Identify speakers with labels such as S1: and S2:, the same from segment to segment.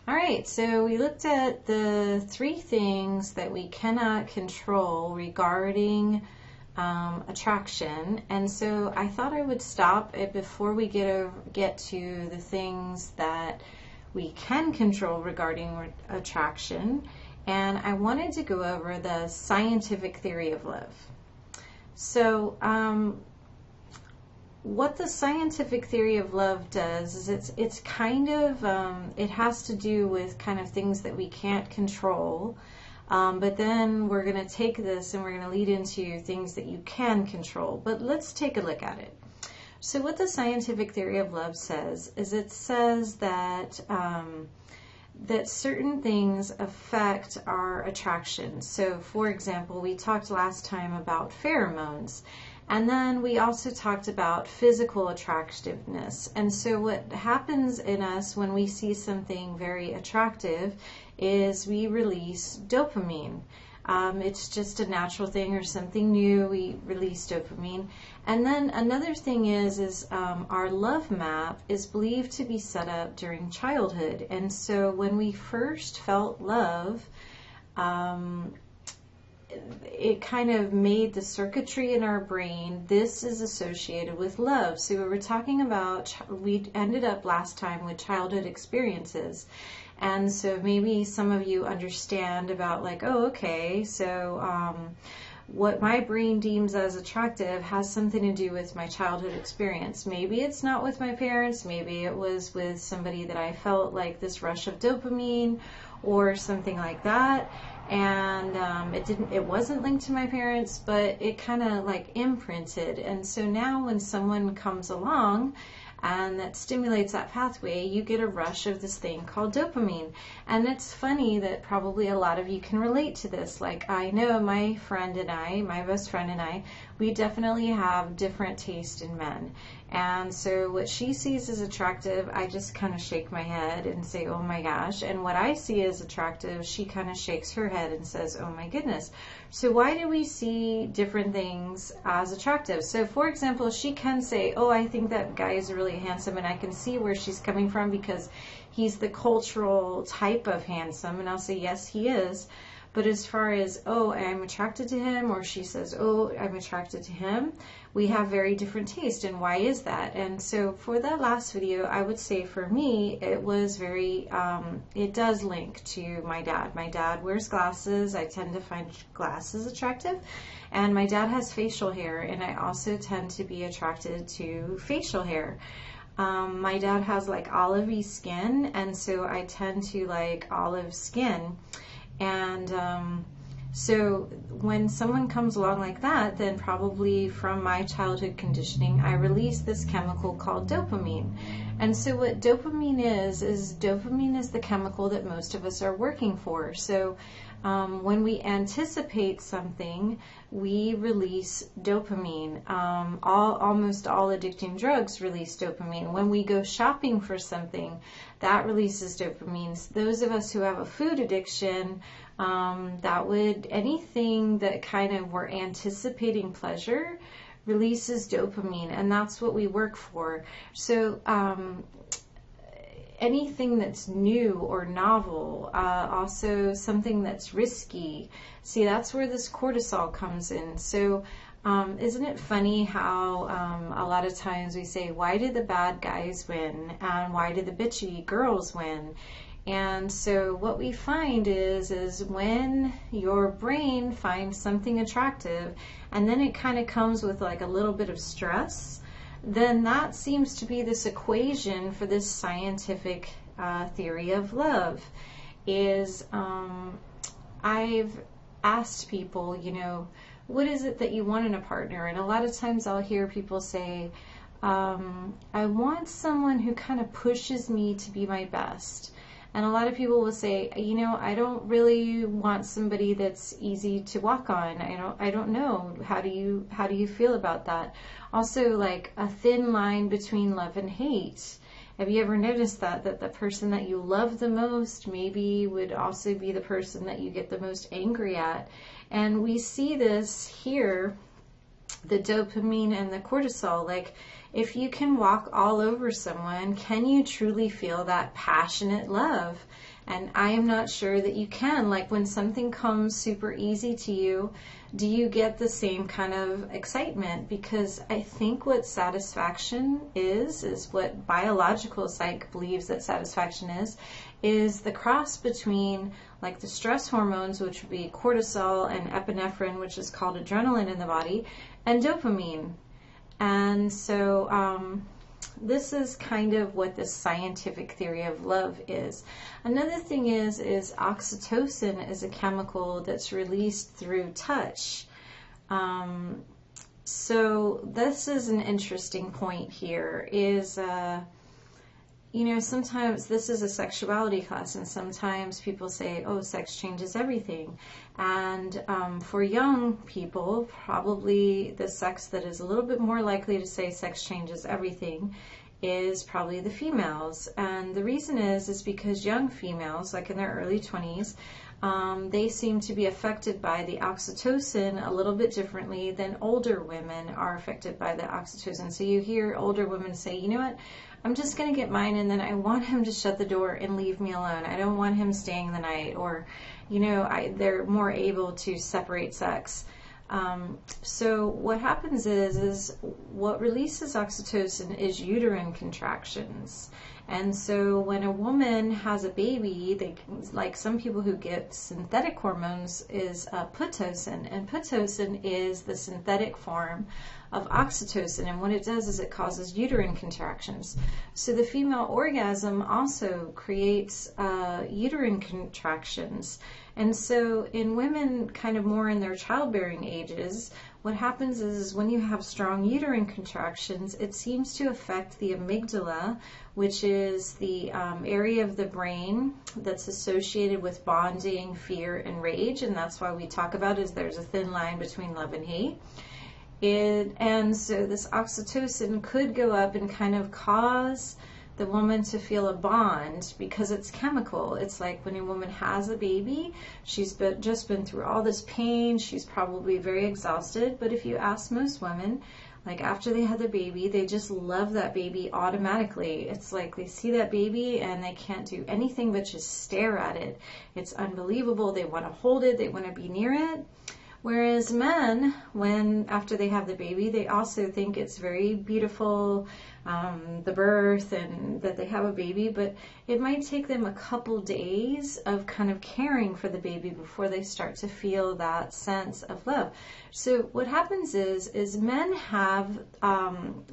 S1: All right, so we looked at the 3 things that we cannot control regarding attraction, and so I thought I would stop it before we get to the things that we can control regarding attraction, and I wanted to go over the scientific theory of love. So what the scientific theory of love does is it's kind of it has to do with kind of things that we can't control, but then we're going to take this and we're going to lead into things that you can control. But let's take a look at it. So what the scientific theory of love says is it says that that certain things affect our attraction. So for example, we talked last time about pheromones. And then we also talked about physical attractiveness. And so what happens in us when we see something very attractive is we release dopamine. It's just a natural thing or something new, we release dopamine. And then another thing is our love map is believed to be set up during childhood. And so when we first felt love, it kind of made the circuitry in our brain, this is associated with love. So we were talking about, we ended up last time with childhood experiences. And so maybe some of you understand about like, oh, okay, so what my brain deems as attractive has something to do with my childhood experience. Maybe it's not with my parents, maybe it was with somebody that I felt like this rush of dopamine or something like that. And it wasn't linked to my parents, but it kind of like imprinted. And so now when someone comes along and that stimulates that pathway, you get a rush of this thing called dopamine. And it's funny that probably a lot of you can relate to this. Like, I know my friend and I, my best friend and I, we definitely have different taste in men. And so what she sees as attractive, I just kind of shake my head and say, oh my gosh. And what I see as attractive, she kind of shakes her head and says, oh my goodness. So why do we see different things as attractive? So for example, she can say, oh, I think that guy is really handsome, and I can see where she's coming from because he's the cultural type of handsome. And I'll say, yes, he is. But as far as, oh, I'm attracted to him, or she says, oh, I'm attracted to him, we have very different taste. And why is that? And so for that last video, I would say for me, it was very, it does link to my dad. My dad wears glasses. I tend to find glasses attractive. And my dad has facial hair, and I also tend to be attracted to facial hair. My dad has like olivey skin, and so I tend to like olive skin. And so when someone comes along like that, then probably from my childhood conditioning, I release this chemical called dopamine. And so what dopamine is dopamine is the chemical that most of us are working for. So when we anticipate something, we release dopamine. Almost all addicting drugs release dopamine. When we go shopping for something, that releases dopamine. Those of us who have a food addiction, anything that kind of we're anticipating pleasure releases dopamine, and that's what we work for. So anything that's new or novel, also something that's risky. See, that's where this cortisol comes in. So isn't it funny how a lot of times we say, why did the bad guys win? And why did the bitchy girls win? And so what we find is when your brain finds something attractive and then it kind of comes with like a little bit of stress, then that seems to be this equation for this scientific theory of love. I've asked people, you know, what is it that you want in a partner? And a lot of times I'll hear people say, I want someone who kind of pushes me to be my best. And a lot of people will say, you know, I don't really want somebody that's easy to walk on. I don't know. How do you feel about that? Also, like a thin line between love and hate. Have you ever noticed that the person that you love the most maybe would also be the person that you get the most angry at? And we see this here, the dopamine and the cortisol. Like, if you can walk all over someone, can you truly feel that passionate love? And I am not sure that you can. Like when something comes super easy to you, do you get the same kind of excitement? Because I think what satisfaction is what biological psych believes that satisfaction is the cross between like the stress hormones, which would be cortisol, and epinephrine, which is called adrenaline in the body, and dopamine. And so this is kind of what the scientific theory of love is. Another thing is oxytocin is a chemical that's released through touch. So this is an interesting point here is, you know, sometimes this is a sexuality class, and sometimes people say, oh, sex changes everything. And for young people, probably the sex that is a little bit more likely to say sex changes everything is probably the females. And the reason is because young females, like in their early 20s, they seem to be affected by the oxytocin a little bit differently than older women are affected by the oxytocin. So you hear older women say, you know what, I'm just going to get mine, and then I want him to shut the door and leave me alone. I don't want him staying the night. Or, you know, they're more able to separate sex. So what happens is what releases oxytocin is uterine contractions. And so when a woman has a baby, they, like some people who get synthetic hormones, is Pitocin. And Pitocin is the synthetic form of oxytocin. And what it does is it causes uterine contractions. So the female orgasm also creates uterine contractions. And so in women kind of more in their childbearing ages, what happens is when you have strong uterine contractions, it seems to affect the amygdala, which is the area of the brain that's associated with bonding, fear, and rage. And that's why we talk about is there's a thin line between love and hate. And so this oxytocin could go up and kind of cause the woman to feel a bond because it's chemical. It's like when a woman has a baby, she's just been through all this pain, she's probably very exhausted, but if you ask most women, like after they had their baby, they just love that baby automatically. It's like they see that baby and they can't do anything but just stare at it. It's unbelievable. They want to hold it, they want to be near it. Whereas men, when after they have the baby, they also think it's very beautiful, the birth and that they have a baby, but it might take them a couple days of kind of caring for the baby before they start to feel that sense of love. So what happens is men have,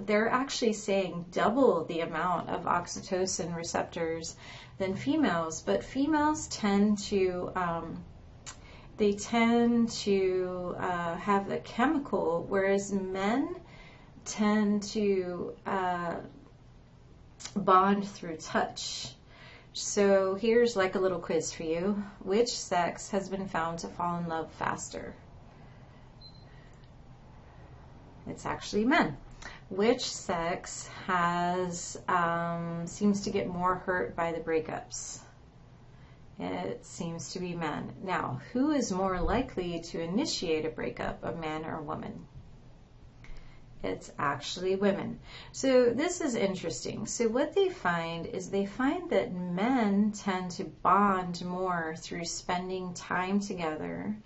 S1: they're actually saying double the amount of oxytocin receptors than females, but females tend to have a chemical, whereas men tend to bond through touch. So here's like a little quiz for you. Which sex has been found to fall in love faster? It's actually men. Which sex has seems to get more hurt by the breakups? It seems to be men. Now, who is more likely to initiate a breakup, a man or a woman? It's actually women. So this is interesting. So what they find is they find that men tend to bond more through spending time together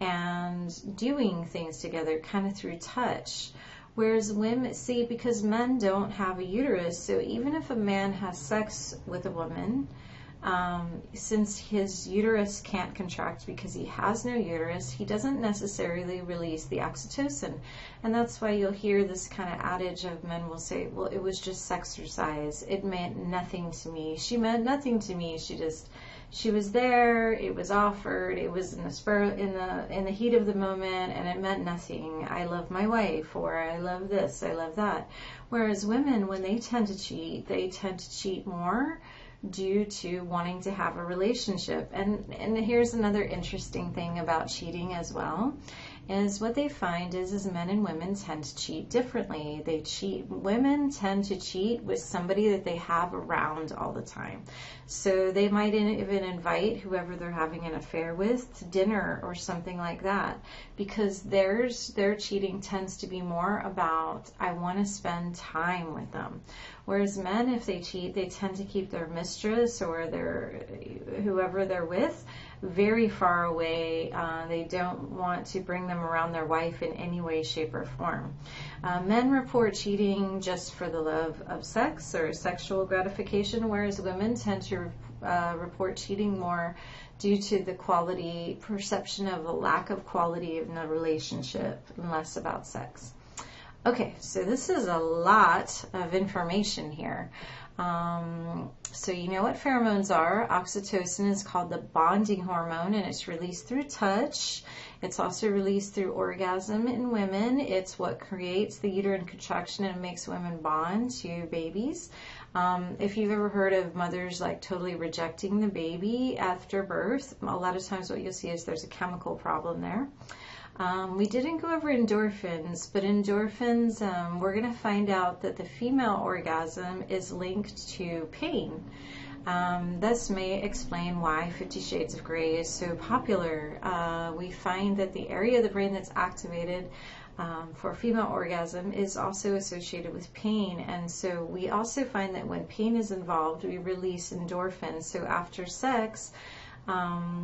S1: and doing things together, kind of through touch. Whereas women, see, because men don't have a uterus, so even if a man has sex with a woman, since his uterus can't contract because he has no uterus, he doesn't necessarily release the oxytocin. And that's why you'll hear this kind of adage of men will say, well, it was just sexercise. It meant nothing to me. She meant nothing to me. She was there. It was offered. It was in the heat of the moment, and it meant nothing. I love my wife, or I love this, I love that. Whereas women, when they tend to cheat more due to wanting to have a relationship. And here's another interesting thing about cheating as well, is what they find is men and women tend to cheat differently. Women tend to cheat with somebody that they have around all the time. So they might even invite whoever they're having an affair with to dinner or something like that, because their cheating tends to be more about, I want to spend time with them. Whereas men, if they cheat, they tend to keep their mistress or whoever they're with very far away. They don't want to bring them around their wife in any way, shape, or form. Men report cheating just for the love of sex or sexual gratification, whereas women tend to report cheating more due to the perception of a lack of quality in the relationship and less about sex. Okay, so this is a lot of information here. So you know what pheromones are. Oxytocin is called the bonding hormone, and it's released through touch. It's also released through orgasm in women. It's what creates the uterine contraction and makes women bond to babies. If you've ever heard of mothers like totally rejecting the baby after birth, a lot of times what you'll see is there's a chemical problem there. We didn't go over endorphins, but endorphins, we're going to find out that the female orgasm is linked to pain. This may explain why 50 Shades of Grey is so popular. We find that the area of the brain that's activated for female orgasm is also associated with pain, and so we also find that when pain is involved, we release endorphins. So after sex,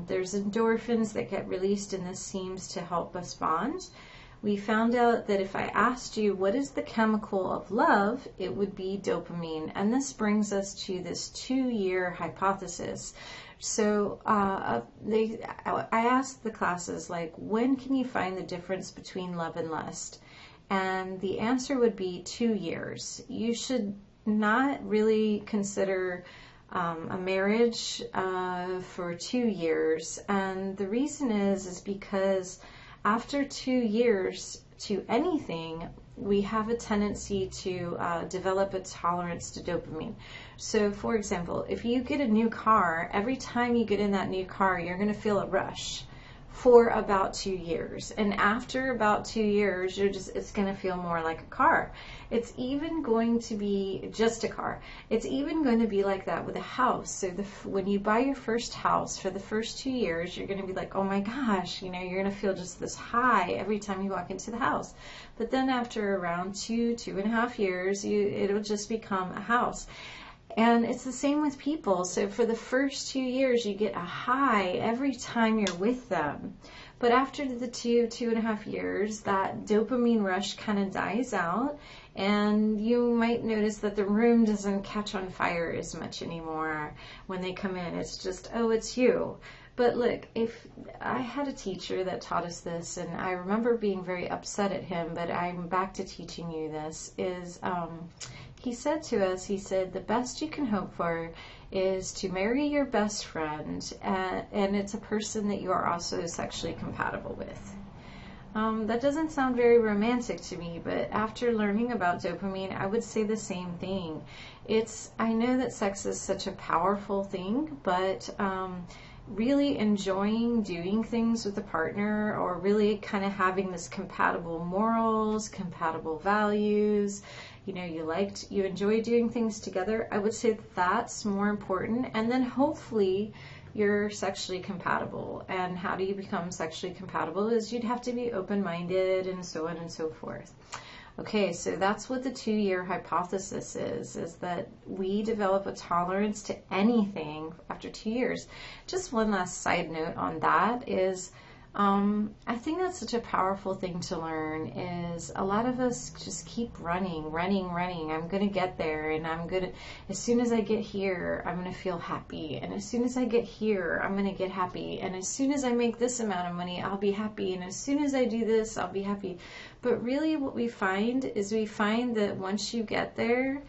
S1: there's endorphins that get released, and this seems to help us bond. We found out that if I asked you what is the chemical of love, it would be dopamine, and this brings us to this 2-year hypothesis. So I asked the classes, like, when can you find the difference between love and lust? And the answer would be 2 years. You should not really consider a marriage for 2 years, and the reason is because after 2 years to anything, we have a tendency to develop a tolerance to dopamine. So for example, if you get a new car, every time you get in that new car, you're going to feel a rush for about 2 years, and after about 2 years, it's going to feel more like a car. It's even going to be just a car. It's even going to be like that with a house. So when you buy your first house, for the first 2 years, you're going to be like, oh my gosh, you're going to feel just this high every time you walk into the house. But then after around 2.5 years, it'll just become a house. And it's the same with people. So for the first 2 years, you get a high every time you're with them. But after the 2.5 years, that dopamine rush kind of dies out, and you might notice that the room doesn't catch on fire as much anymore when they come in. It's just, oh, it's you. But look, if I had a teacher that taught us this, and I remember being very upset at him, but I'm back to teaching you this, is he said to us, he said, the best you can hope for is to marry your best friend, and it's a person that you are also sexually compatible with. That doesn't sound very romantic to me, but after learning about dopamine, I would say the same thing. I know that sex is such a powerful thing, but really enjoying doing things with a partner, or really kind of having this compatible morals, compatible values, you enjoy doing things together, I would say that's more important. And then hopefully you're sexually compatible. And how do you become sexually compatible is you'd have to be open-minded and so on and so forth. Okay, so that's what the 2-year hypothesis is that we develop a tolerance to anything after 2 years. Just one last side note on that is, I think that's such a powerful thing to learn, is a lot of us just keep running. I'm going to get there, and as soon as I get here, I'm going to feel happy. And as soon as I get here, I'm going to get happy. And as soon as I make this amount of money, I'll be happy. And as soon as I do this, I'll be happy. But really what we find that once you get there,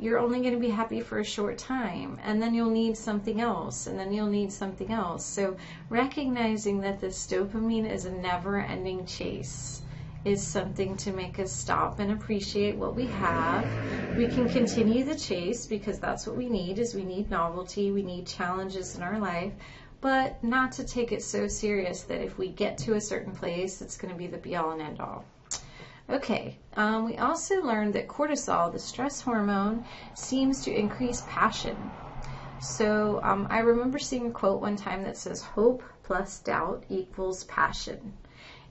S1: you're only going to be happy for a short time, and then you'll need something else, and then you'll need something else. So recognizing that this dopamine is a never-ending chase is something to make us stop and appreciate what we have. We can continue the chase because that's what we need, is we need novelty, we need challenges in our life. but not to take it so serious that if we get to a certain place, it's going to be the be-all and end-all. Okay, we also learned that cortisol, the stress hormone, seems to increase passion. So I remember seeing a quote one time that says, hope plus doubt equals passion.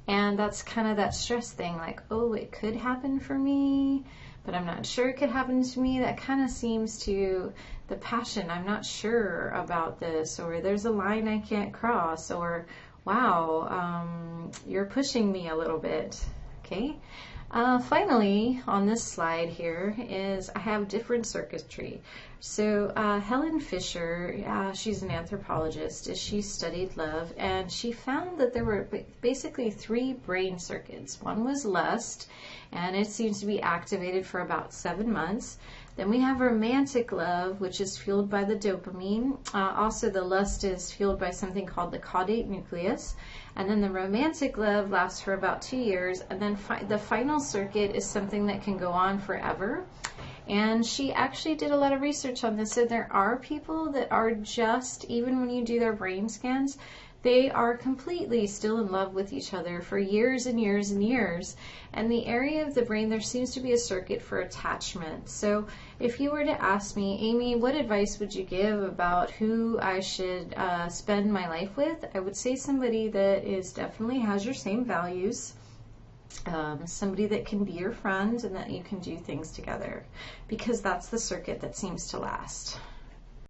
S1: And that's kind of that stress thing, like, oh, it could happen for me, but I'm not sure it could happen to me. That kind of seems to the passion. I'm not sure about this, or there's a line I can't cross, or wow, you're pushing me a little bit. Okay. Finally, on this slide here is I have different circuitry. So Helen Fisher, she's an anthropologist, she studied love, and she found that there were basically 3 brain circuits. One was lust, and it seems to be activated for about 7 months. Then we have romantic love, which is fueled by the dopamine. Also, the lust is fueled by something called the caudate nucleus. And then the romantic love lasts for about 2 years. And then the final circuit is something that can go on forever. And she actually did a lot of research on this. So there are people that are just, even when you do their brain scans, they are completely still in love with each other for years and years and years. And the area of the brain, there seems to be a circuit for attachment. So if you were to ask me, Amy, what advice would you give about who I should spend my life with? I would say somebody that definitely has your same values. Somebody that can be your friend and that you can do things together, because that's the circuit that seems to last.